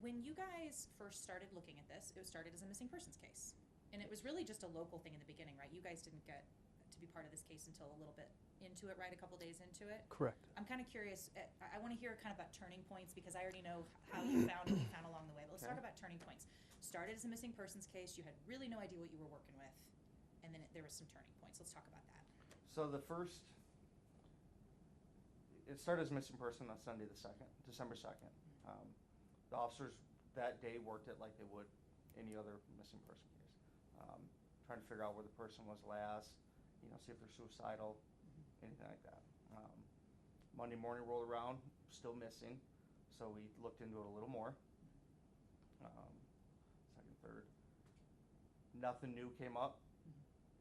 When you guys first started looking at this, it was started as a missing persons case. And it was really just a local thing in the beginning, right? You guys didn't get to be part of this case until a little bit into it, right? A couple days into it? Correct. I'm kind of curious, I want to hear kind of about turning points because I already know how you found what you found along the way. But let's talk about turning points. Started as a missing persons case, you had really no idea what you were working with, and then there was some turning points. Let's talk about that. So it started as missing person on Sunday the 2nd, December 2nd. The officers that day worked it like they would any other missing person case. Trying to figure out where the person was last, see if they're suicidal, anything like that. Monday morning rolled around, still missing, so we looked into it a little more. Second, third. Nothing new came up,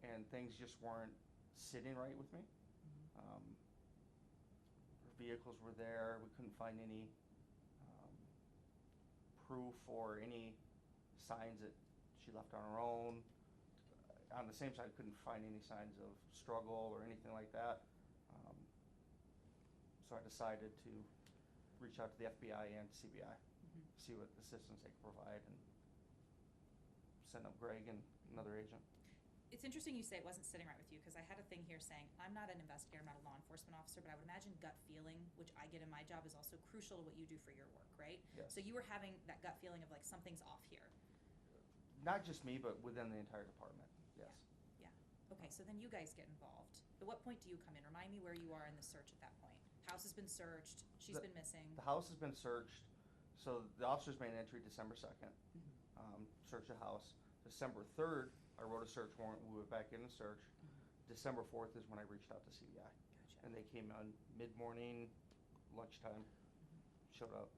and things just weren't sitting right with me. Her vehicles were there. We couldn't find any proof or any signs that she left on her own. On the same side, couldn't find any signs of struggle or anything like that. So I decided to reach out to the FBI and CBI, see what assistance they could provide, and send up Gregg and another agent. It's interesting you say it wasn't sitting right with you because I had a thing here saying I'm not an investigator, I'm not a law enforcement officer, but I would imagine gut feeling, which I get in my job, is also crucial to what you do for your work, right? Yes. So you were having that gut feeling of like something's off here. Not just me, but within the entire department, yes. Yeah. Okay, so then you guys get involved. At what point do you come in? Remind me where you are in the search at that point. House has been searched, she's been missing. The house has been searched, so the officers made an entry December 2nd, search the house. December 3rd, I wrote a search warrant, we went back in and searched. December 4th is when I reached out to CBI. Gotcha. And they came on mid-morning, lunchtime, showed up.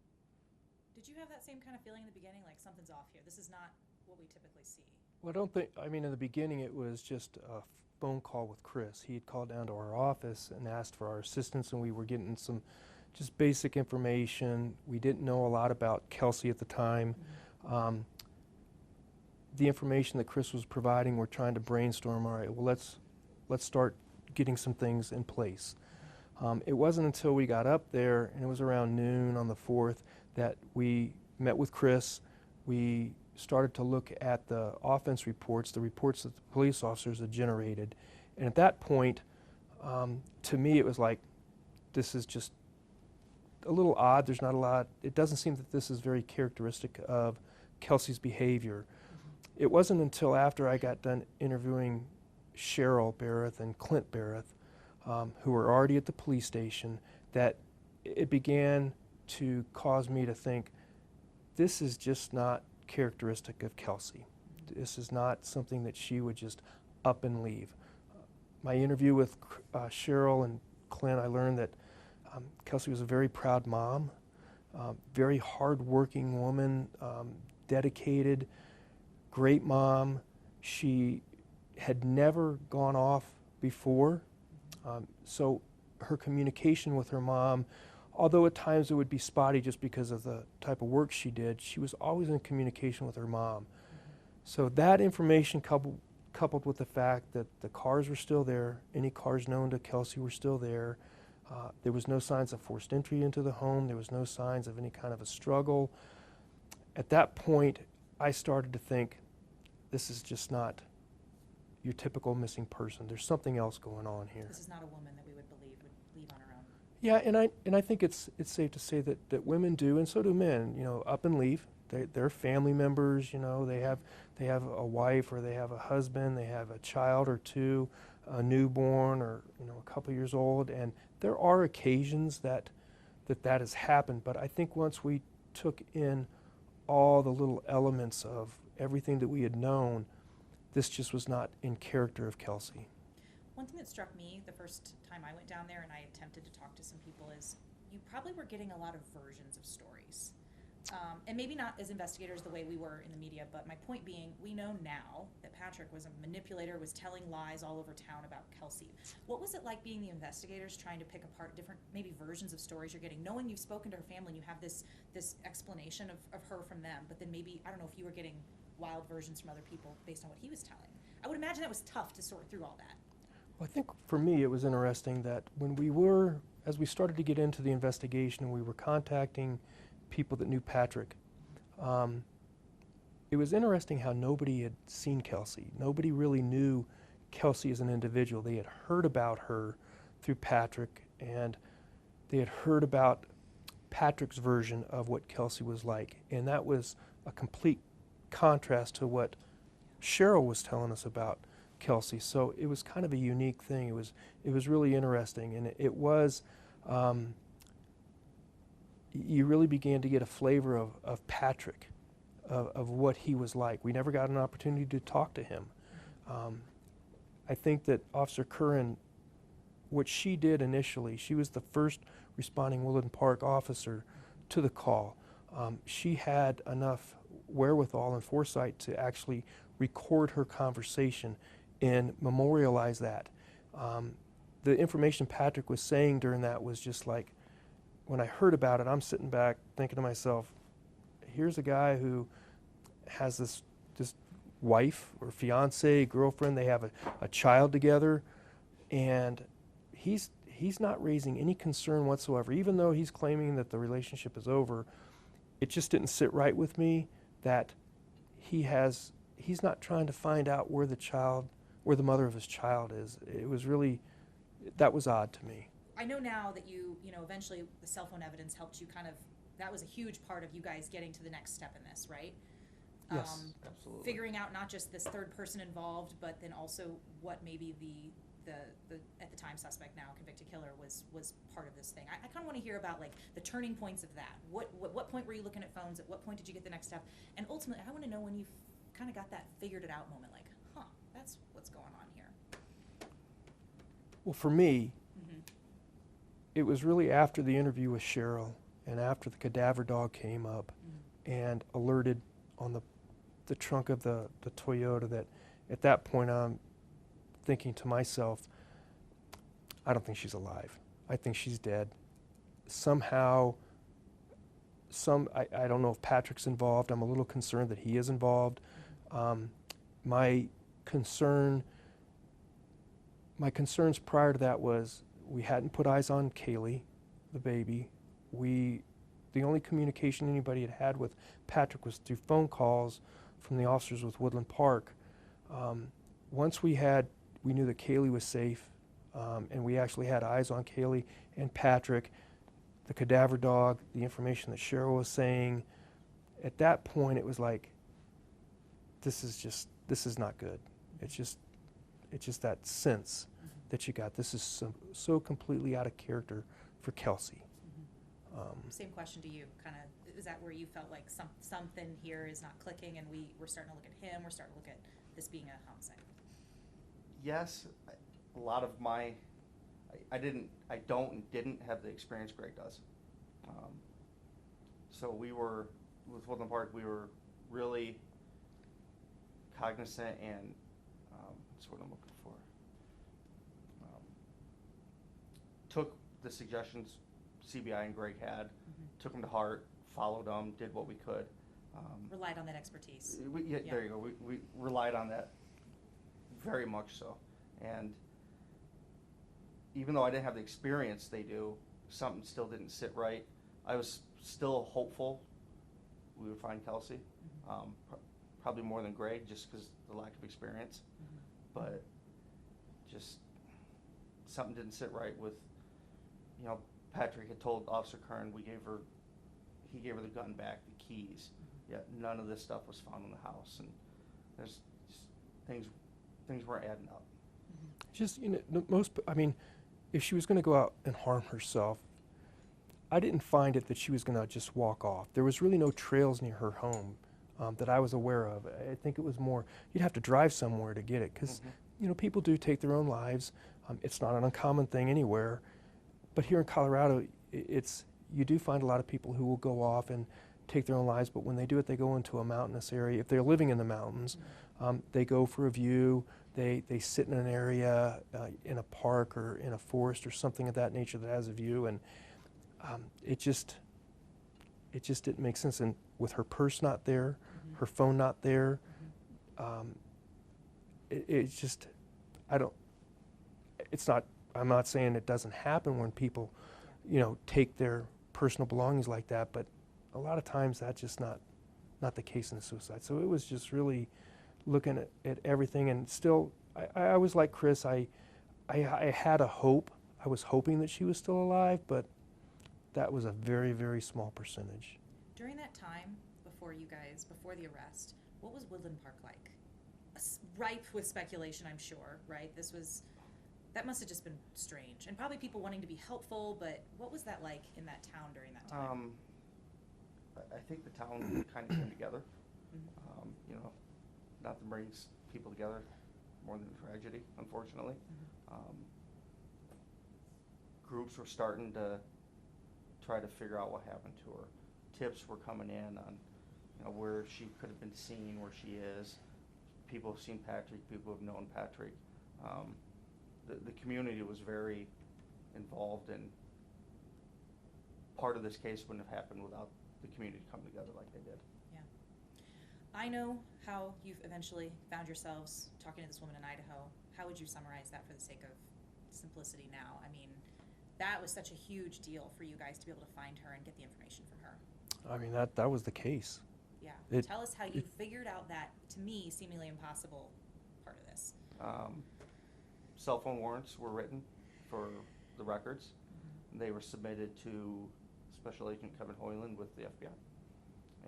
Did you have that same kind of feeling in the beginning, like something's off here? This is not what we typically see. Well, in the beginning it was just a phone call with Chris. He had called down to our office and asked for our assistance, and we were getting some just basic information. We didn't know a lot about Kelsey at the time. The information that Chris was providing, we're trying to brainstorm, all right, well, let's start getting some things in place. It wasn't until we got up there, and it was around noon on the 4th, that we met with Chris. We started to look at the offense reports, the reports that the police officers had generated. And at that point, to me, it was like, this is just a little odd. There's not a lot. It doesn't seem that this is very characteristic of Kelsey's behavior. It wasn't until after I got done interviewing Cheryl Berreth and Clint Berreth, who were already at the police station, that it began to cause me to think, this is just not characteristic of Kelsey. This is not something that she would just up and leave. My interview with Cheryl and Clint, I learned that Kelsey was a very proud mom, very hard-working woman, dedicated, great mom. She had never gone off before, so her communication with her mom, although at times it would be spotty just because of the type of work she did, she was always in communication with her mom. So that information coupled with the fact that the cars were still there, any cars known to Kelsey were still there, there was no signs of forced entry into the home, there was no signs of any kind of a struggle. At that point, I started to think, this is just not your typical missing person. There's something else going on here. This is not a woman that we would believe would leave on her own. Yeah, and I think it's safe to say that women do, and so do men, up and leave. They're family members, they have a wife or they have a husband, they have a child or two, a newborn or a couple years old, and there are occasions that has happened, but I think once we took in all the little elements of everything that we had known, this just was not in character of Kelsey. One thing that struck me the first time I went down there and I attempted to talk to some people is you probably were getting a lot of versions of stories. And maybe not as investigators the way we were in the media, but my point being, we know now that Patrick was a manipulator, was telling lies all over town about Kelsey. What was it like being the investigators trying to pick apart different maybe versions of stories you're getting, knowing you've spoken to her family and you have this explanation of her from them, but then maybe, I don't know if you were getting wild versions from other people based on what he was telling. I would imagine that was tough to sort through all that. Well, I think for me it was interesting that as we started to get into the investigation and we were contacting people that knew Patrick, it was interesting how nobody had seen Kelsey. Nobody really knew Kelsey as an individual. They had heard about her through Patrick, and they had heard about Patrick's version of what Kelsey was like, and that was a complete contrast to what Cheryl was telling us about Kelsey. So it was kind of a unique thing. It was really interesting, and it was you really began to get a flavor of Patrick, of what he was like. We never got an opportunity to talk to him. I think that Officer Curran, what she did initially, she was the first responding Woodland Park officer to the call. She had enough wherewithal and foresight to actually record her conversation and memorialize that. The information Patrick was saying during that was just like, when I heard about it, I'm sitting back thinking to myself, here's a guy who has this wife or fiance, girlfriend, they have a child together, and he's not raising any concern whatsoever. Even though he's claiming that the relationship is over, it just didn't sit right with me that he's not trying to find out where the mother of his child is. It was really, that was odd to me. I know now that you know, eventually the cell phone evidence helped you that was a huge part of you guys getting to the next step in this, right? Yes, absolutely. Figuring out not just this third person involved, but then also what maybe the at the time suspect, now convicted killer, was part of this thing. I kind of want to hear about like the turning points of that. What point were you looking at phones? At what point did you get the next step? And ultimately, I want to know when you kind of got that figured it out moment, like, that's what's going on here. Well, for me, it was really after the interview with Cheryl and after the cadaver dog came up and alerted on the trunk of the Toyota, that at that point I'm thinking to myself, I don't think she's alive. I think she's dead. Somehow, I don't know if Patrick's involved. I'm a little concerned that he is involved. My concerns prior to that was we hadn't put eyes on Kaylee, the baby. The only communication anybody had with Patrick was through phone calls from the officers with Woodland Park. Once we knew that Kaylee was safe, and we actually had eyes on Kaylee and Patrick, the cadaver dog, the information that Cheryl was saying. At that point, it was like, this is not good. It's just that sense that you got. This is so completely out of character for Kelsey. Same question to you. Kind of, is that where you felt like something here is not clicking, and we're starting to look at him, we're starting to look at this being a homicide? Yes, a lot of I didn't have the experience Gregg does. So we were, with Woodland Park, we were really cognizant and, that's what I'm looking for. Took the suggestions CBI and Gregg had, took them to heart, followed them, did what we could. Relied on that expertise. Yeah. There you go. We relied on that very much so. And even though I didn't have the experience they do, something still didn't sit right. I was still hopeful we would find Kelsey, probably more than Gregg, just because the lack of experience. But just something didn't sit right with, Patrick had told Officer Kern he gave her the gun back, the keys, yet none of this stuff was found in the house, and there's just things weren't adding up. Just, if she was going to go out and harm herself, I didn't find it that she was going to just walk off. There was really no trails near her home that I was aware of. I think it was more, you'd have to drive somewhere to get it, because people do take their own lives. It's not an uncommon thing anywhere. But here in Colorado, you do find a lot of people who will go off and take their own lives, but when they do it, they go into a mountainous area. If they're living in the mountains, they go for a view, they sit in an area, in a park or in a forest or something of that nature that has a view, and it just didn't make sense. And with her purse not there, her phone not there, I'm not saying it doesn't happen when people, take their personal belongings like that, but a lot of times that's just not not the case in the suicide. So it was just really looking at everything, and still, I was like Chris, I had a hope. I was hoping that she was still alive, but that was a very, very small percentage. During that time, before the arrest, what was Woodland Park like? Ripe with speculation, I'm sure, right? That must have just been strange. And probably people wanting to be helpful, but what was that like in that town during that time? I think the town kind of came together. Mm-hmm. Nothing brings people together more than tragedy, unfortunately. Mm-hmm. Groups were starting to try to figure out what happened to her. Tips were coming in on, where she could have been seen, where she is. People have seen Patrick. People have known Patrick. The community was very involved, and part of this case wouldn't have happened without the community coming together like they did. Yeah. I know how you've eventually found yourselves talking to this woman in Idaho. How would you summarize that for the sake of simplicity now? I mean, that was such a huge deal for you guys to be able to find her and get the information from her. I mean, that was the case. Yeah. Tell us how you figured out that, to me, seemingly impossible part of this. Cell phone warrants were written for the records. Mm-hmm. They were submitted to Special Agent Kevin Hoyland with the FBI.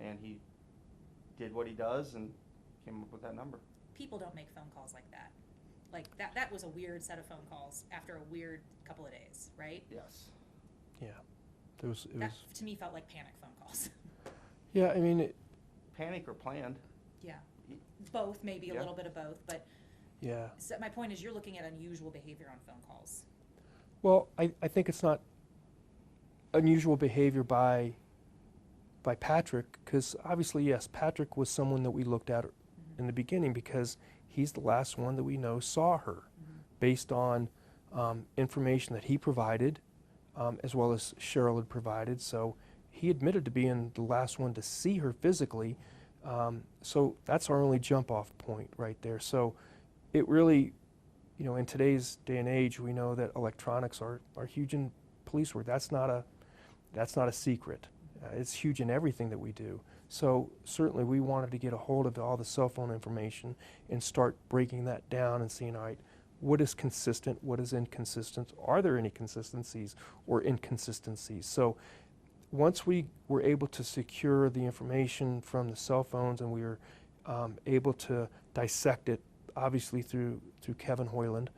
And he did what he does and came up with that number. People don't make phone calls like that. Like, that was a weird set of phone calls after a weird couple of days, right? Yes. Yeah. That to me, felt like panic phone calls. Yeah, I mean... Panic or planned. Yeah. Both, maybe a Yeah. little bit of both, but... Yeah. So my point is, you're looking at unusual behavior on phone calls. Well, I think it's not unusual behavior by Patrick, because obviously, yes, Patrick was someone that we looked at Mm-hmm. in the beginning because he's the last one that we know saw her, Mm-hmm. based on information that he provided, as well as Cheryl had provided. So he admitted to being the last one to see her physically. So that's our only jump-off point right there. So it really, in today's day and age, we know that electronics are huge in police work. That's not a secret. It's huge in everything that we do. So certainly we wanted to get a hold of all the cell phone information and start breaking that down and seeing, all right, what is consistent, what is inconsistent, are there any consistencies or inconsistencies? So once we were able to secure the information from the cell phones, and we were able to dissect it, obviously through Kevin Hoyland,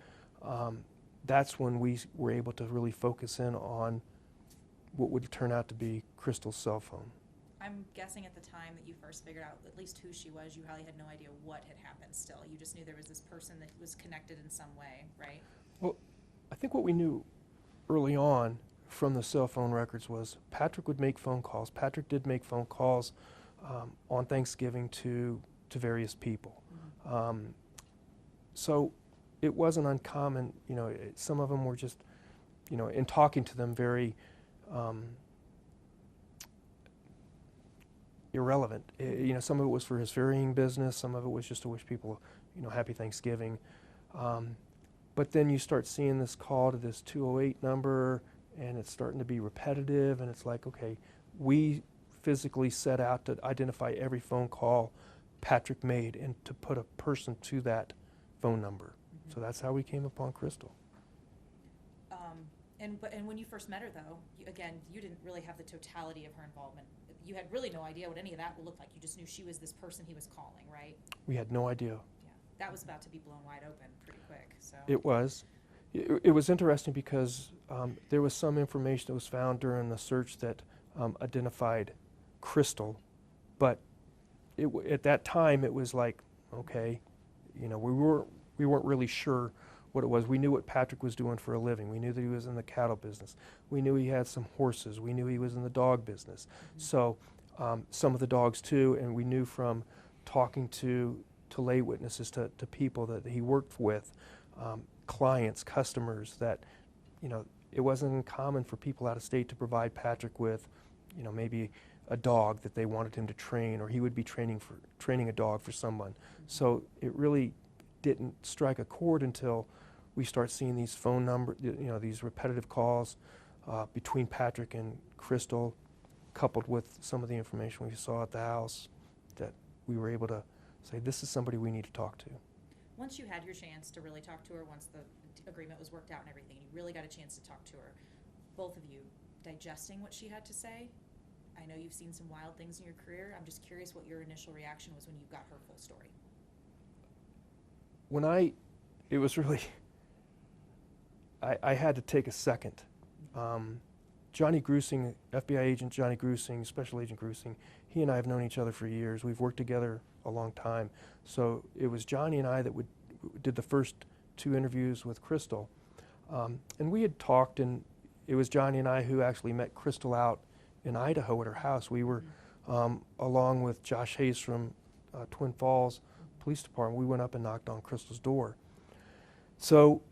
that's when we were able to really focus in on what would turn out to be Crystal's cell phone. I'm guessing at the time that you first figured out at least who she was, you probably had no idea what had happened still. You just knew there was this person that was connected in some way, right? Well, I think what we knew early on from the cell phone records was Patrick would make phone calls. Patrick did make phone calls on Thanksgiving to various people. Mm-hmm. So it wasn't uncommon, some of them were just, in talking to them, very irrelevant. Some of it was for his ferrying business, some of it was just to wish people, happy Thanksgiving. But then you start seeing this call to this 208 number, and it's starting to be repetitive, and it's like, okay, we physically set out to identify every phone call Patrick made and to put a person to that phone number. Mm-hmm. So that's how we came upon Crystal. And when you first met her, though, you didn't really have the totality of her involvement. You had really no idea what any of that would look like. You just knew she was this person he was calling, right? We had no idea. Yeah, that was about to be blown wide open pretty quick. So It was. It was interesting because there was some information that was found during the search that identified Crystal, but at that time it was like, okay, we weren't really sure what it was. We knew what Patrick was doing for a living. We knew that he was in the cattle business. We knew he had some horses. We knew he was in the dog business. Mm-hmm. So some of the dogs too, and we knew from talking to lay witnesses, to people that he worked with, clients, customers, that it wasn't uncommon for people out of state to provide Patrick with maybe a dog that they wanted him to train, or he would be training a dog for someone. Mm-hmm. So it really didn't strike a chord until we start seeing these phone numbers, these repetitive calls between Patrick and Crystal, coupled with some of the information we saw at the house, we were able to say, this is somebody we need to talk to. Once you had your chance to really talk to her, once the agreement was worked out and everything, you really got a chance to talk to her, both of you digesting what she had to say. I know you've seen some wild things in your career. I'm just curious what your initial reaction was when you got her full story. It was really, I had to take a second. Johnny Grusing, FBI agent Johnny Grusing, Special Agent Grusing, he and I have known each other for years. We've worked together a long time. So it was Johnny and I that did the first 2 interviews with Crystal. And we had talked, and it was Johnny and I who actually met Crystal out in Idaho at her house. We were, along with Josh Hayes from Twin Falls Police Department, we went up and knocked on Crystal's door. So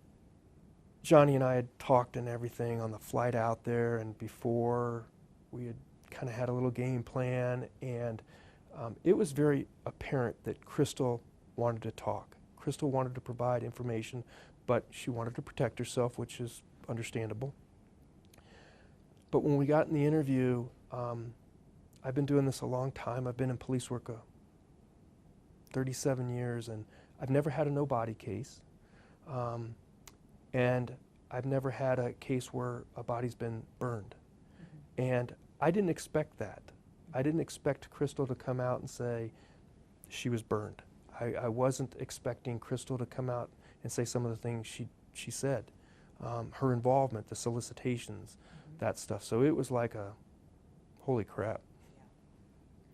Johnny and I had talked and everything on the flight out there, and before we had kind of had a little game plan, and it was very apparent that Crystal wanted to talk. Crystal wanted to provide information, but she wanted to protect herself, which is understandable. But when we got in the interview, I've been doing this a long time. I've been in police work 37 years, and I've never had a no-body case. And I've never had a case where a body's been burned. And I didn't expect that. I didn't expect Crystal to come out and say she was burned. I wasn't expecting Crystal to come out and say some of the things she said. Her involvement, the solicitations, that stuff. So it was like a, holy crap. Yeah.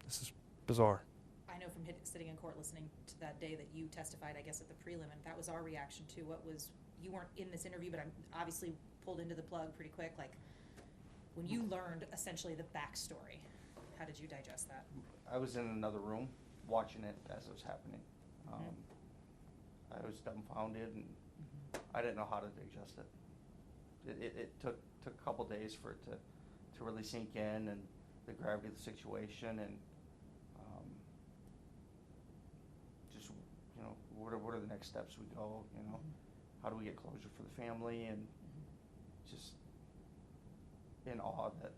This is bizarre. I know from sitting in court listening to that day that you testified, I guess, at the prelim, and that was our reaction to what was, you weren't in this interview, but I'm obviously pulled into the plug pretty quick. Like, when you learned essentially the backstory, how did you digest that? I was in another room watching it as it was happening. I was dumbfounded, and I didn't know how to digest it. It took a couple days for it to really sink in, and the gravity of the situation, and just, you know, what are the next steps we go, you know? How do we get closure for the family, and just in awe that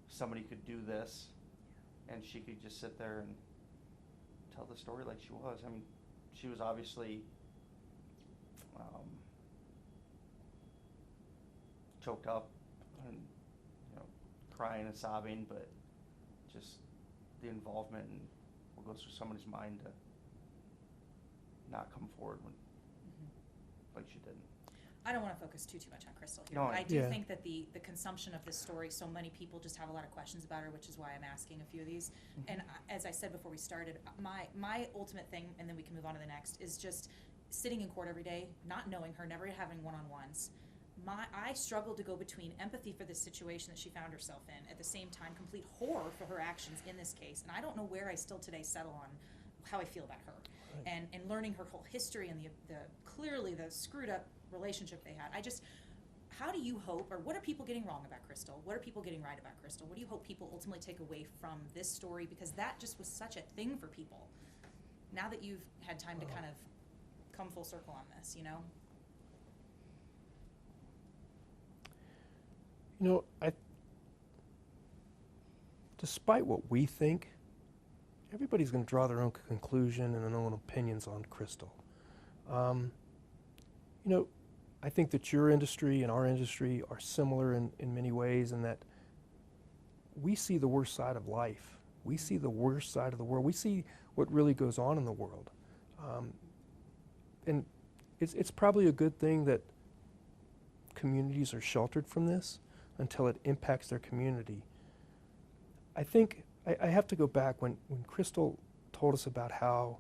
somebody could do this and she could just sit there and tell the story like she was. I mean, she was obviously choked up and, you know, crying and sobbing, but just the involvement and what goes through somebody's mind to not come forward when like she didn't. I don't want to focus too much on Crystal here. No, But I do Yeah. think that the consumption of this story, so many people just have a lot of questions about her, which is why I'm asking a few of these. And as I said before we started, my ultimate thing, and then we can move on to the next, is just sitting in court every day, not knowing her, never having one-on-ones. I struggled to go between empathy for this situation that she found herself in, at the same time complete horror for her actions in this case. And I don't know where I still today settle on how I feel about her. And learning her whole history and the clearly the screwed up relationship they had. How do you hope, or what are people getting wrong about Crystal? What are people getting right about Crystal? What do you hope people ultimately take away from this story? Because that just was such a thing for people. Now that you've had time to kind of come full circle on this, you know? You know, despite what we think, everybody's going to draw their own conclusion and their own opinions on Crystal. You know, I think that your industry and our industry are similar in many ways, in that we see the worst side of life. We see the worst side of the world. We see what really goes on in the world. And it's probably a good thing that communities are sheltered from this until it impacts their community. I think I have to go back when Crystal told us about how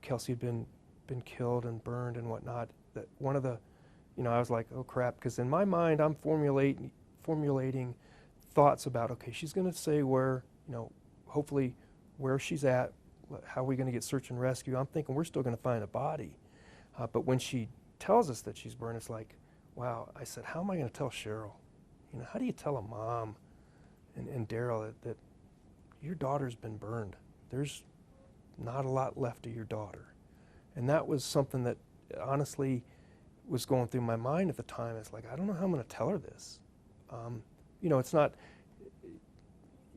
Kelsey had been killed and burned and whatnot. That one of the, you know, I was like, oh crap, because in my mind I'm formulating thoughts about, okay, she's going to say where, you know, hopefully where she's at, how are we going to get search and rescue. I'm thinking we're still going to find a body, but when she tells us that she's burned, it's like, wow. I said, how am I going to tell Cheryl? You know, how do you tell a mom and Daryl that your daughter's been burned? There's not a lot left of your daughter. And that was something that honestly was going through my mind at the time. It's like, I don't know how I'm going to tell her this. You know,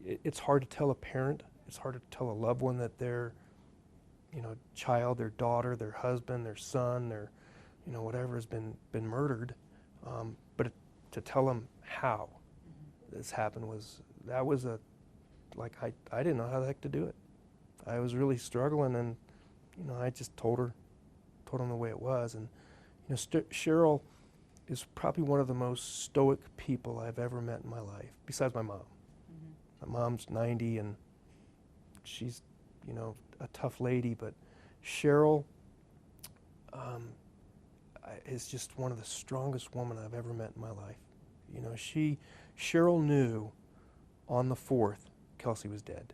it's hard to tell a parent. it's hard to tell a loved one that their, you know, child, their daughter, their husband, their son, their, you know, whatever has been murdered. But to tell them how this happened that was like I didn't know how the heck to do it. I was really struggling, and you know, I just told them the way it was. And you know, Cheryl is probably one of the most stoic people I've ever met in my life, besides my mom. My mom's 90, and she's, you know, a tough lady, but Cheryl is just one of the strongest women I've ever met in my life. You know, Cheryl knew on the 4th Kelsey was dead.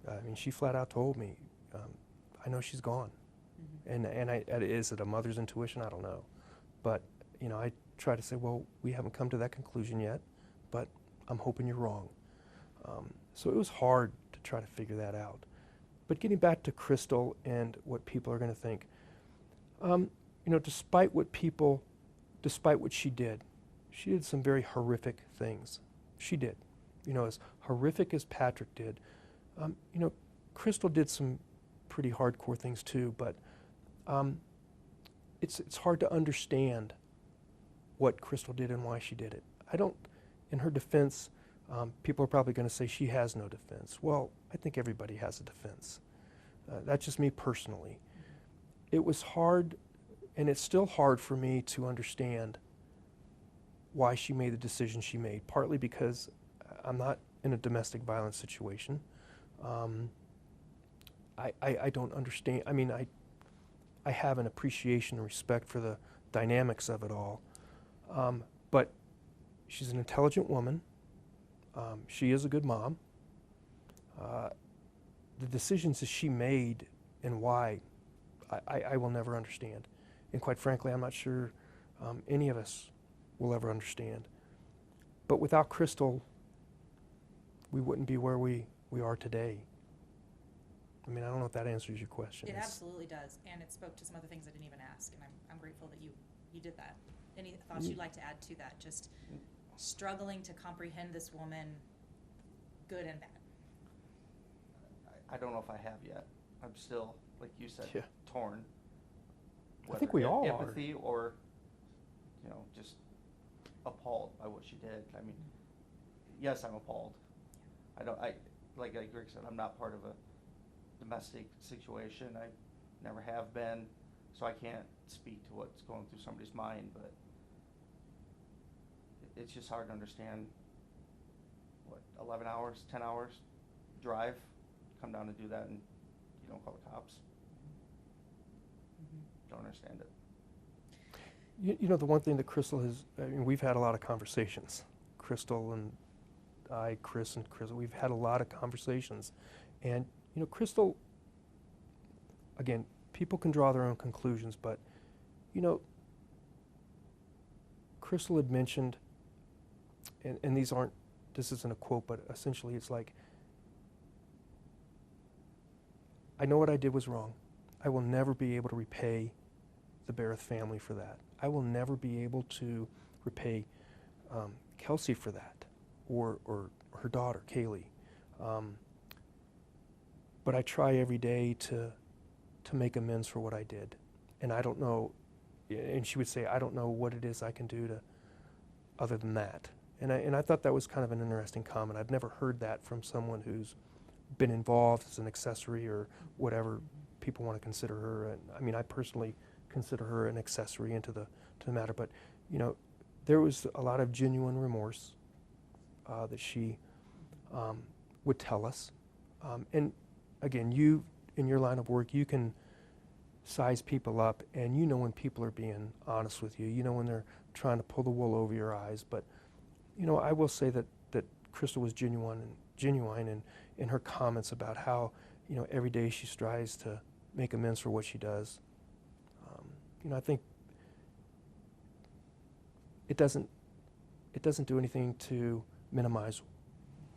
I mean, she flat out told me, I know she's gone. And is it a mother's intuition? I don't know. But, you know, I try to say, well, we haven't come to that conclusion yet, but I'm hoping you're wrong. So it was hard to try to figure that out. But getting back to Crystal and what people are going to think, you know, despite what she did some very horrific things. She did. You know, as horrific as Patrick did, you know, Crystal did some pretty hardcore things too, but it's hard to understand what Crystal did and why she did it. In her defense, people are probably going to say she has no defense. Well, I think everybody has a defense. That's just me personally. It was hard, and it's still hard for me to understand why she made the decision she made, partly because I'm not in a domestic violence situation. I don't understand. I mean, I have an appreciation and respect for the dynamics of it all. But she's an intelligent woman. She is a good mom. The decisions that she made and why, I will never understand. And quite frankly, I'm not sure any of us will ever understand. But without Crystal, we wouldn't be where we are today. I mean, I don't know if that answers your question. It absolutely does, and it spoke to some other things I didn't even ask, and I'm grateful that you did that. Any thoughts you'd like to add to that? Just struggling to comprehend this woman, good and bad. I don't know if I have yet. I'm still, like you said, Yeah. torn. I think we all are. Empathy or, you know, just appalled by what she did. I mean, yes, I'm appalled. Like Greg said, I'm not part of a domestic situation. I never have been, so I can't speak to what's going through somebody's mind, but it's just hard to understand, 11 hours, 10 hours drive, come down to do that, and you don't call the cops. Don't understand it. You know, the one thing that Crystal has, I mean, we've had a lot of conversations. Crystal and I, Chris and Crystal, we've had a lot of conversations. And, you know, Crystal, again, people can draw their own conclusions, but, you know, Crystal had mentioned, and this isn't a quote, but essentially it's like, I know what I did was wrong. I will never be able to repay the Berreth family for that. I will never be able to repay Kelsey for that, or her daughter, Kaylee. But I try every day to make amends for what I did. And I don't know, and she would say, I don't know what it is I can do other than that. And I thought that was kind of an interesting comment. I've never heard that from someone who's been involved as an accessory or whatever people want to consider her. And I mean, I personally consider her an accessory into the matter. But you know, there was a lot of genuine remorse that she would tell us. And again, you in your line of work, you can size people up, and you know when people are being honest with you. You know when they're trying to pull the wool over your eyes. But you know, I will say that Crystal was genuine in her comments about how, you know, every day she strives to make amends for what she does. You know, I think it doesn't do anything to minimize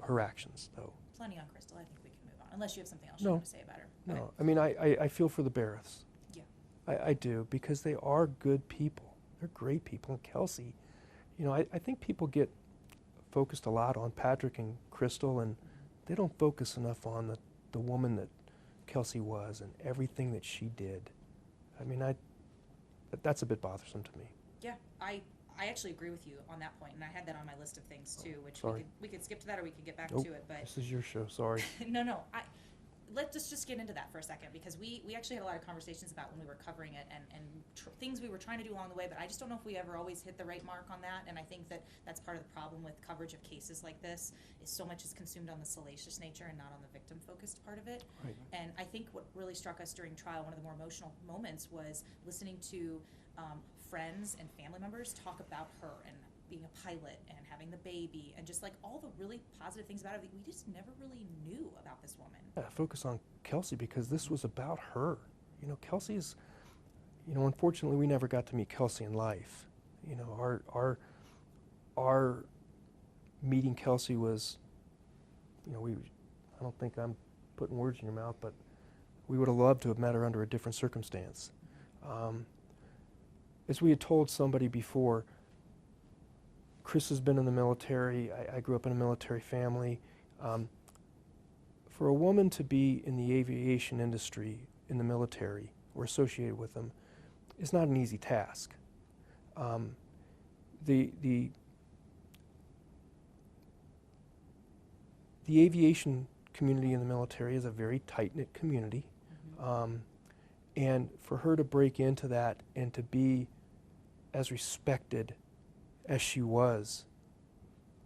her actions, though. Plenty on Crystal. I think we can move on, unless you have something else you want to say about her. No, Okay. I mean, I feel for the Berreths. Yeah. I do, because they are good people. They're great people. And Kelsey, you know, I think people get focused a lot on Patrick and Crystal, and they don't focus enough on the woman that Kelsey was and everything that she did. I mean, that's a bit bothersome to me. Yeah, I actually agree with you on that point, and I had that on my list of things too, which sorry. we could skip to that or we could get back Nope, to it. But this is your show. Sorry. no, let's just get into that for a second, because we actually had a lot of conversations about when we were covering it and things we were trying to do along the way, but I just don't know if we ever always hit the right mark on that. And I think that that's part of the problem with coverage of cases like this, is so much is consumed on the salacious nature and not on the victim focused part of it. Right. And I think what really struck us during trial, one of the more emotional moments, was listening to friends and family members talk about her and being a pilot and having the baby and just like all the really positive things about it that we just never really knew about this woman. Focus on Kelsey, because this was about her. You know, Kelsey's, you know, unfortunately we never got to meet Kelsey in life. You know, our meeting Kelsey was, you know, I don't think I'm putting words in your mouth, but we would have loved to have met her under a different circumstance. As we had told somebody before, Chris has been in the military. I grew up in a military family. For a woman to be in the aviation industry, in the military, or associated with them, is not an easy task. The aviation community in the military is a very tight-knit community. And for her to break into that and to be as respected as she was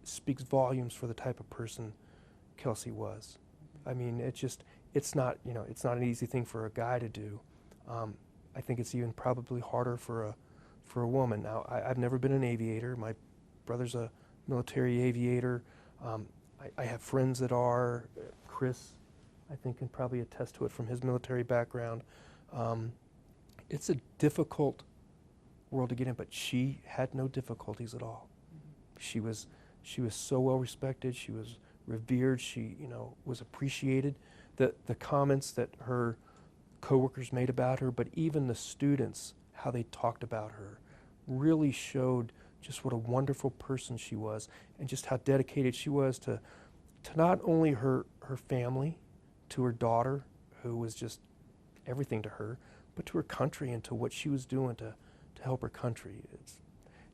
speaks volumes for the type of person Kelsey was. I mean, it's not an easy thing for a guy to do. I think it's even probably harder for a woman. Now, I've never been an aviator. My brother's a military aviator. I have friends that are. Chris, I think, can probably attest to it from his military background. It's a difficult world to get in, but she had no difficulties at all. She was so well respected. She was revered. She, you know, was appreciated. The comments that her coworkers made about her, but even the students, how they talked about her, really showed just what a wonderful person she was, and just how dedicated she was to not only her family, to her daughter, who was just everything to her, but to her country and to what she was doing to help her country.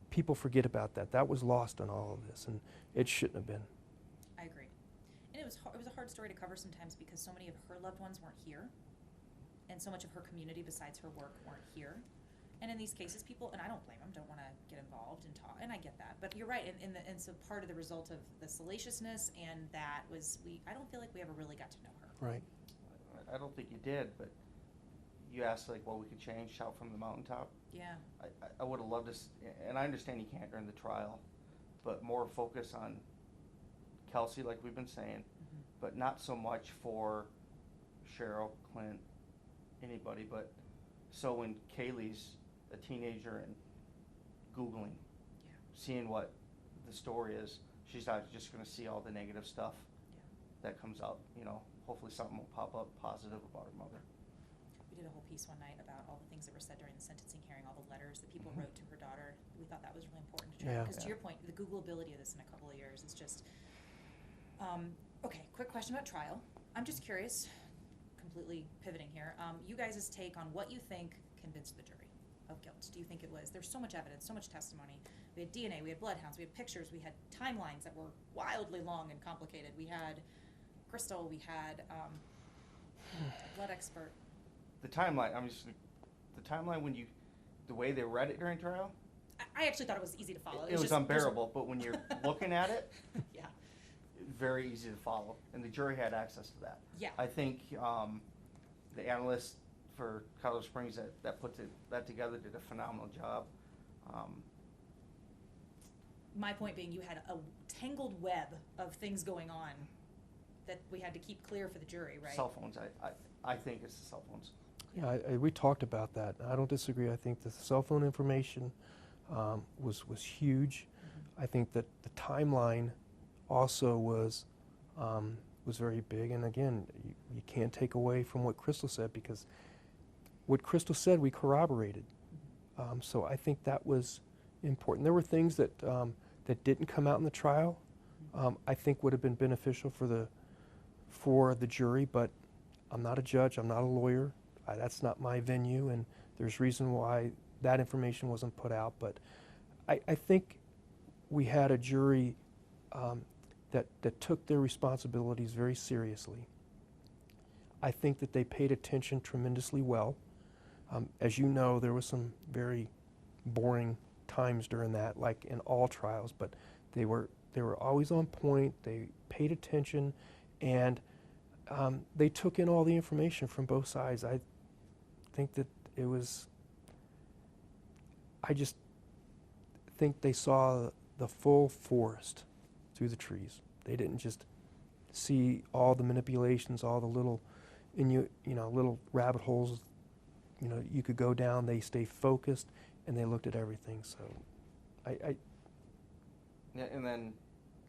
People forget about that. That was lost in all of this, and it shouldn't have been. I agree. And it was a hard story to cover sometimes, because so many of her loved ones weren't here, and so much of her community besides her work weren't here. And in these cases, people, and I don't blame them, don't want to get involved and talk, and I get that. But you're right, and so part of the result of the salaciousness, and that was, I don't feel like we ever really got to know her. Right. I don't think you did, but you asked like what we could change, shout from the mountaintop. Yeah. I would have loved to, and I understand you can't during the trial, but more focus on Kelsey, like we've been saying, but not so much for Cheryl, Clint, anybody, but so when Kaylee's a teenager and Googling, seeing what the story is, she's not just going to see all the negative stuff that comes out. You know, hopefully something will pop up positive about her mother. We did a whole piece one night about all the things that were said during the sentencing hearing, all the letters that people wrote to her daughter. We thought that was really important to try, because to your point, the Googleability of this in a couple of years is just, okay, quick question about trial. I'm just curious, completely pivoting here, you guys' take on what you think convinced the jury of guilt. Do you think it was, there's so much evidence, so much testimony. We had DNA, we had bloodhounds, we had pictures, we had timelines that were wildly long and complicated. We had Crystal, we had a blood expert. The timeline, the timeline when the way they read it during trial? I actually thought it was easy to follow. It was just unbearable, but when you're looking at it, yeah, very easy to follow, and the jury had access to that. Yeah. I think the analyst for Colorado Springs that put that together did a phenomenal job. My point being, you had a tangled web of things going on that we had to keep clear for the jury, right? Cell phones, I think it's the cell phones. Yeah, we talked about that. I don't disagree. I think the cell phone information was huge. I think that the timeline also was very big. And again, you can't take away from what Crystal said, because what Crystal said we corroborated. So I think that was important. There were things that didn't come out in the trial. I think would have been beneficial for the jury, but I'm not a judge, I'm not a lawyer, that's not my venue, and there's reason why that information wasn't put out, but I think we had a jury that took their responsibilities very seriously. I think that they paid attention tremendously well. As you know, there was some very boring times during that, like in all trials, but they were always on point, they paid attention, and they took in all the information from both sides. I think that I just think they saw the full forest through the trees. They didn't just see all the manipulations, all the little, little rabbit holes, you could go down. They stay focused and they looked at everything. So, Yeah, and then,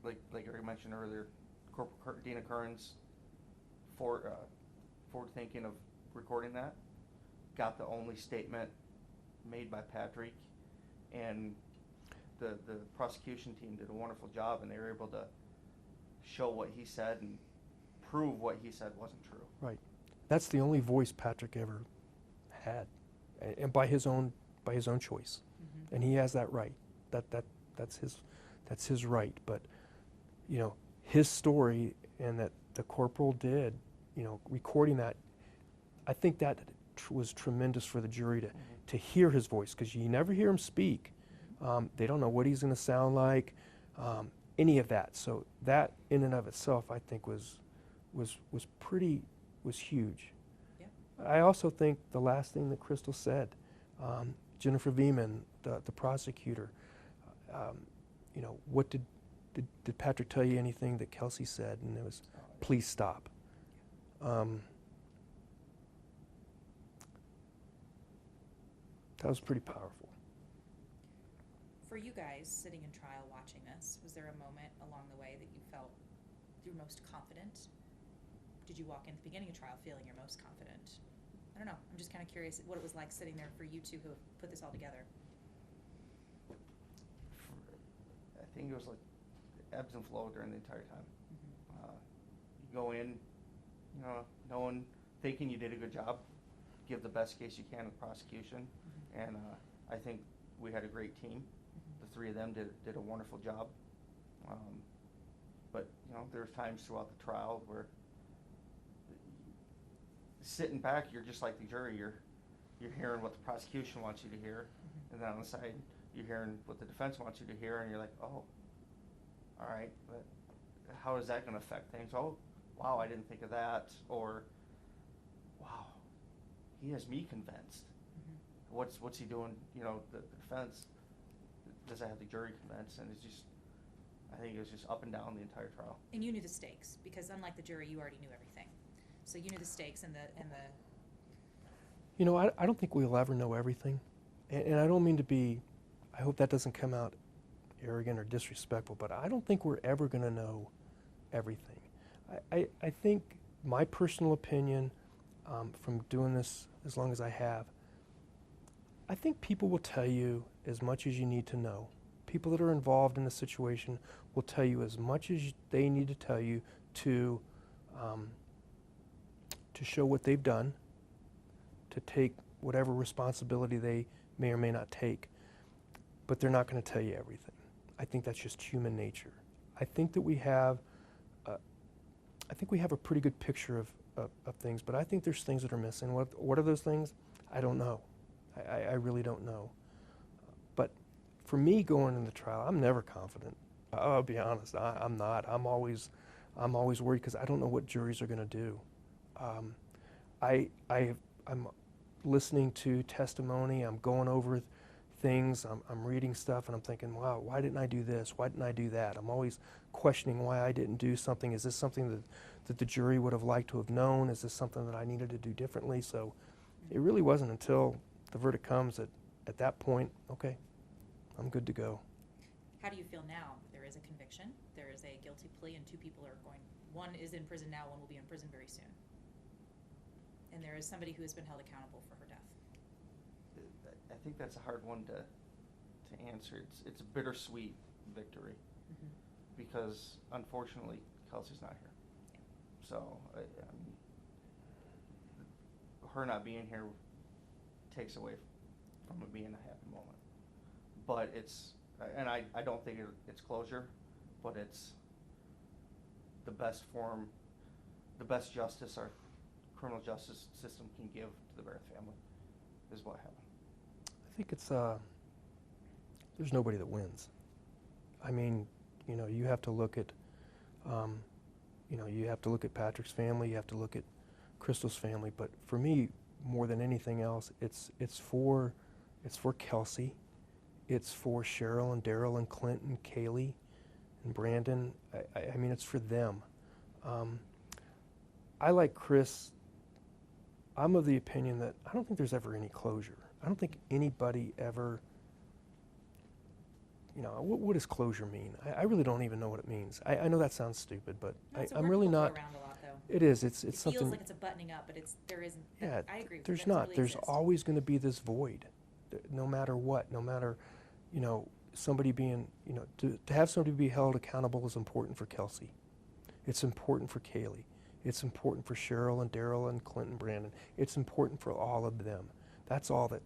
like Gregg mentioned earlier, Corporal Dina Kearns, forward thinking of recording that, got the only statement made by Patrick, and the prosecution team did a wonderful job, and they were able to show what he said and prove what he said wasn't true. Right. That's the only voice Patrick ever had, and by his own choice, and he has that right. That's his right. But his story, and that the corporal did, recording that, I think that was tremendous for the jury to hear his voice, because you never hear him speak. They don't know what he's going to sound like, any of that. So that in and of itself, I think was huge. Yeah. I also think the last thing that Crystal said, Jennifer Veman, the prosecutor, what did Patrick tell you anything that Kelsey said? And it was, please stop. That was pretty powerful. For you guys sitting in trial watching this, was there a moment along the way that you felt you were most confident? Did you walk in at the beginning of trial feeling you're most confident? I don't know. I'm just kind of curious what it was like sitting there for you two who have put this all together. I think it was like ebbs and flow during the entire time. You go in, knowing, thinking you did a good job, give the best case you can with prosecution, and I think we had a great team. The three of them did a wonderful job. But there's times throughout the trial where sitting back, you're just like the jury. You're hearing what the prosecution wants you to hear, and then on the side, you're hearing what the defense wants you to hear, and you're like, oh, all right, but how is that going to affect things? Oh, wow, I didn't think of that. Or, wow, he has me convinced. What's he doing? The defense, does it have the jury convinced? And it's just, I think it was just up and down the entire trial. And you knew the stakes, because unlike the jury, you already knew everything. So you knew the stakes and the. I don't think we'll ever know everything, and I don't mean to be. I hope that doesn't come out arrogant or disrespectful, but I don't think we're ever going to know everything. I think my personal opinion, from doing this as long as I have, I think people will tell you as much as you need to know. People that are involved in the situation will tell you as much as they need to tell you to show what they've done, to take whatever responsibility they may or may not take, but they're not going to tell you everything. I think that's just human nature. I think that we have a pretty good picture of things, but I think there's things that are missing. What are those things? I don't know. I really don't know. But for me, going in the trial, I'm never confident. I'll be honest. I'm not. I'm always worried because I don't know what juries are going to do. I'm listening to testimony. I'm going over things. I'm reading stuff, and I'm thinking, wow, why didn't I do this? Why didn't I do that? I'm always questioning why I didn't do something. Is this something that the jury would have liked to have known? Is this something that I needed to do differently? So it really wasn't until the verdict comes that at that point, okay, I'm good to go. How do you feel now? There is a conviction, there is a guilty plea, and two people are one is in prison now, one will be in prison very soon. And there is somebody who has been held accountable for her death. I think that's a hard one to answer. It's a bittersweet victory, because unfortunately Kelsey's not here. Yeah. So I mean, her not being here takes away from it being a happy moment. But it's, and I don't think it's closure, but it's the best form, the best justice our criminal justice system can give to the Berreth family is what happened. I think it's, there's nobody that wins. I mean, you know, you have to look at, you know, you have to look at Patrick's family, you have to look at Crystal's family, but for me, more than anything else, it's for Kelsey, it's for Cheryl and Daryl and Clint and Kaylee and Brandon. I mean, it's for them. I like Chris. I'm of the opinion that I don't think there's ever any closure. I don't think anybody ever, you know, what does closure mean? I really don't even know what it means. I know that sounds stupid, but I'm really not. Around a lot, though. It is. It's it something. feels like it's a buttoning up, but there isn't. Yeah, I agree with there's you. That doesn't not. really There's exist. always going to be this void, no matter what, no matter, you know, somebody being, you know, to have somebody be held accountable is important for Kelsey. It's important for Kaylee. It's important for Cheryl and Daryl and Clint and Brandon. It's important for all of them. That's all that,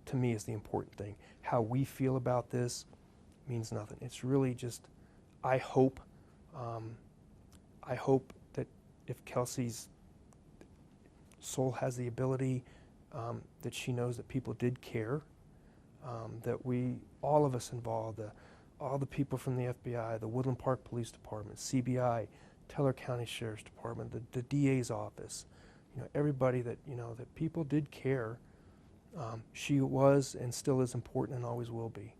to me, is the important thing. How we feel about this means nothing. It's really just, I hope that if Kelsey's soul has the ability, that she knows that people did care, that we, all of us involved, all the people from the FBI, the Woodland Park Police Department, CBI, Teller County Sheriff's Department, the DA's office, you know, everybody that, you know, that people did care. She was and still is important and always will be.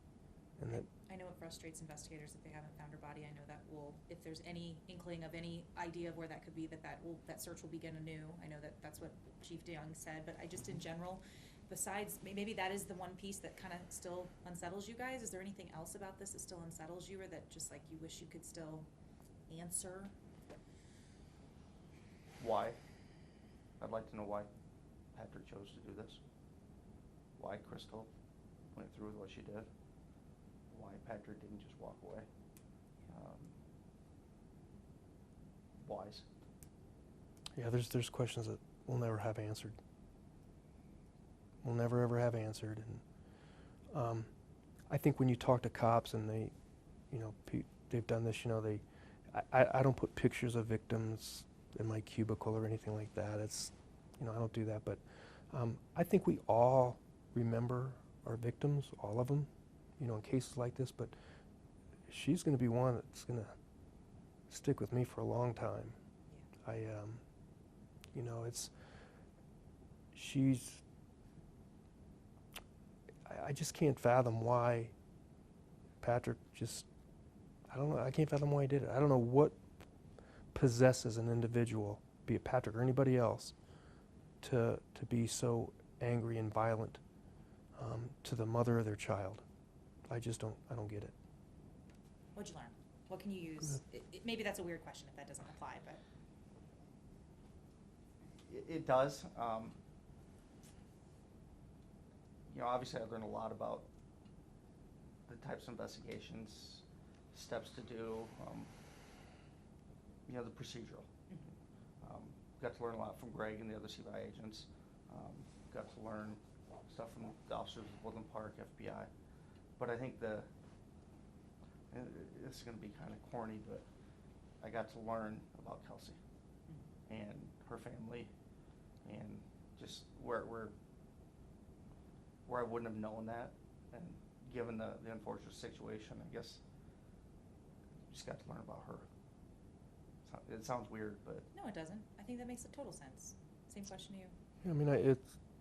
And that, I know it frustrates investigators that they haven't found her body. I know that if there's any inkling of any idea of where that could be, that search will begin anew. I know that's what Chief DeYoung said, but I just in general, besides, maybe that is the one piece that kind of still unsettles you guys. Is there anything else about this that still unsettles you, or that just like you wish you could still answer? Why? I'd like to know why Patrick chose to do this. Why Crystal went through with what she did. Why Patrick didn't just walk away. Whys. yeah, there's questions that we'll never have answered. We'll never ever have answered. And I think when you talk to cops and they, you know, they've done this, you know, I don't put pictures of victims in my cubicle or anything like that. It's, you know, I don't do that. But I think we all remember our victims, all of them, you know, in cases like this. But she's going to be one that's going to stick with me for a long time. Yeah. You know, I just can't fathom why Patrick just, I don't know, I can't fathom why he did it. I don't know what possesses an individual, be it Patrick or anybody else, to be so angry and violent to the mother of their child. I don't get it. What'd you learn? What can you use? Maybe that's a weird question if that doesn't apply, but. It does. You know, obviously I learned a lot about the types of investigations, steps to do, you know, the procedural. Got to learn a lot from Gregg and the other CBI agents. Got to learn stuff from the officers of Woodland Park, FBI. But I think this is going to be kind of corny, but I got to learn about Kelsey and her family, and just where I wouldn't have known that, and given the unfortunate situation, I guess just got to learn about her. It sounds weird, but No, it doesn't. I think that makes a total sense. Same question to you. Yeah, I mean,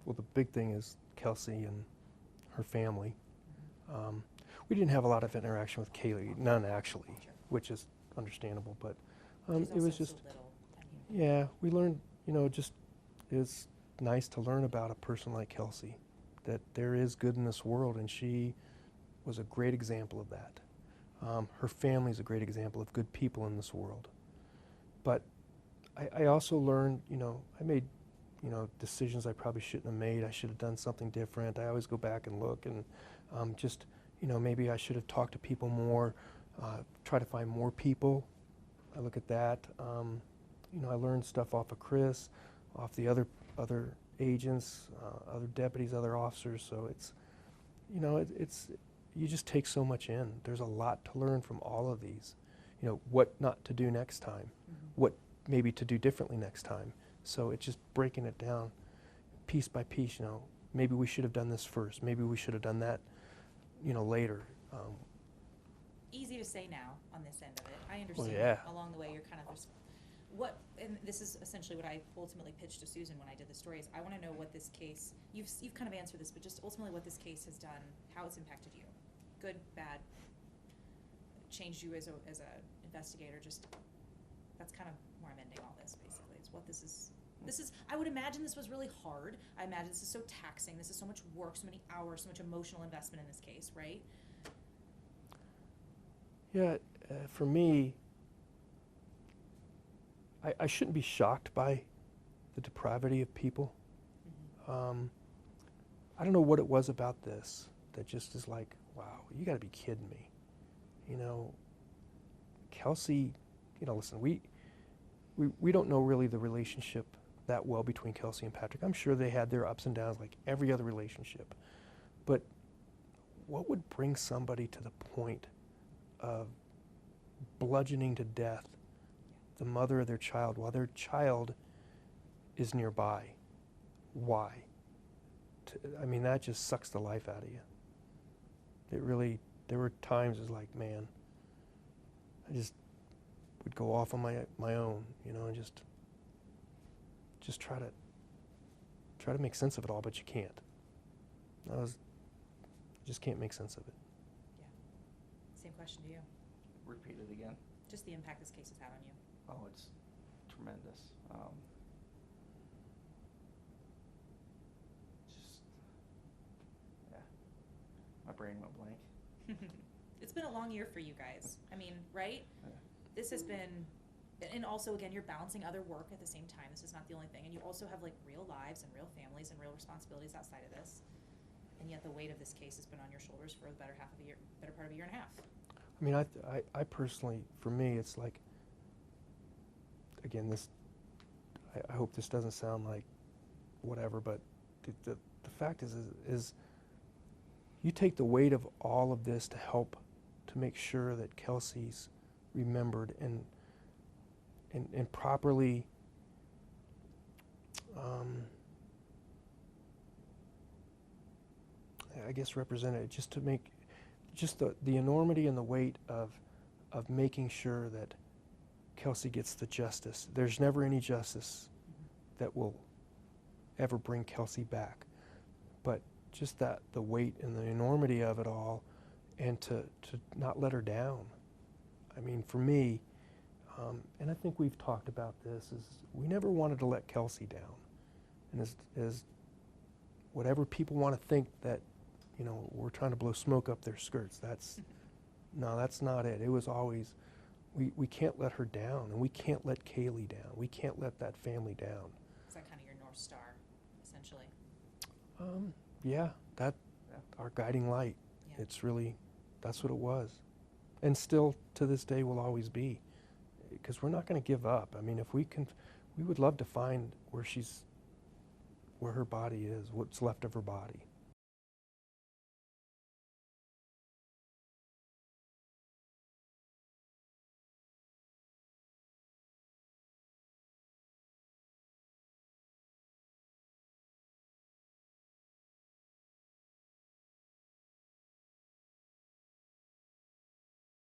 well, the big thing is Kelsey and her family. We didn't have a lot of interaction with Kaylee, none actually, Sure. which is understandable, but She's it was also just, so little. I mean, yeah, we learned, you know, just it's nice to learn about a person like Kelsey, that there is good in this world, and she was a great example of that. Her family is a great example of good people in this world. But I also learned, you know, I made, you know, decisions I probably shouldn't have made. I should have done something different. I always go back and look, and just, you know, maybe I should have talked to people more, try to find more people. I look at that. You know, I learned stuff off of Chris, off the other agents, other deputies, other officers. So it's, you know, it's you just take so much in. There's a lot to learn from all of these. You know, what not to do next time, what maybe to do differently next time. So it's just breaking it down piece by piece. You know, maybe we should have done this first. Maybe we should have done that, you know, later. Easy to say now on this end of it. I understand yeah. along the way you're kind of just, what, and this is essentially what I ultimately pitched to Susan when I did the story, is I want to know what this case, you've kind of answered this, but just ultimately what this case has done, how it's impacted you. Good, bad, changed you as a investigator, just, that's kind of where I'm ending all this, basically. It's what this is, I would imagine this was really hard. I imagine this is so taxing. This is so much work, so many hours, so much emotional investment in this case, right? Yeah, for me, I shouldn't be shocked by the depravity of people. I don't know what it was about this that just is like, wow, you got to be kidding me. You know, Kelsey, you know, listen, we don't know really the relationship that well between Kelsey and Patrick. I'm sure they had their ups and downs like every other relationship. But what would bring somebody to the point of bludgeoning to death the mother of their child while their child is nearby? Why? I mean, that just sucks the life out of you. It really, there were times it was like, man, I just would go off on my own, you know, and just try to make sense of it all, but you can't. You just can't make sense of it. Yeah. Same question to you. Repeat it again. Just the impact this case has had on you. Oh, it's tremendous. Just, yeah, my brain went blank. It's been a long year for you guys. I mean, right? Yeah. This has been, and also again, you're balancing other work at the same time. This is not the only thing. And you also have like real lives and real families and real responsibilities outside of this. And yet the weight of this case has been on your shoulders for the better part of a year and a half. I mean, I personally, for me, it's like, again, I hope this doesn't sound like whatever, but the fact is you take the weight of all of this to help to make sure that Kelsey's remembered and properly I guess represented, just to make just the enormity and the weight of making sure that Kelsey gets the justice. There's never any justice that will ever bring Kelsey back, but just that the weight and the enormity of it all, and to not let her down. I mean, for me, and I think we've talked about this, is we never wanted to let Kelsey down. And as whatever people want to think that, you know, we're trying to blow smoke up their skirts, no, that's not it. It was always, we can't let her down, and we can't let Kaylee down. We can't let that family down. Is that kind of your North Star, essentially? Yeah, our guiding light. Yeah. It's really, that's what it was. And still to this day will always be, because we're not going to give up. I mean, if we can, we would love to find where her body is, what's left of her body.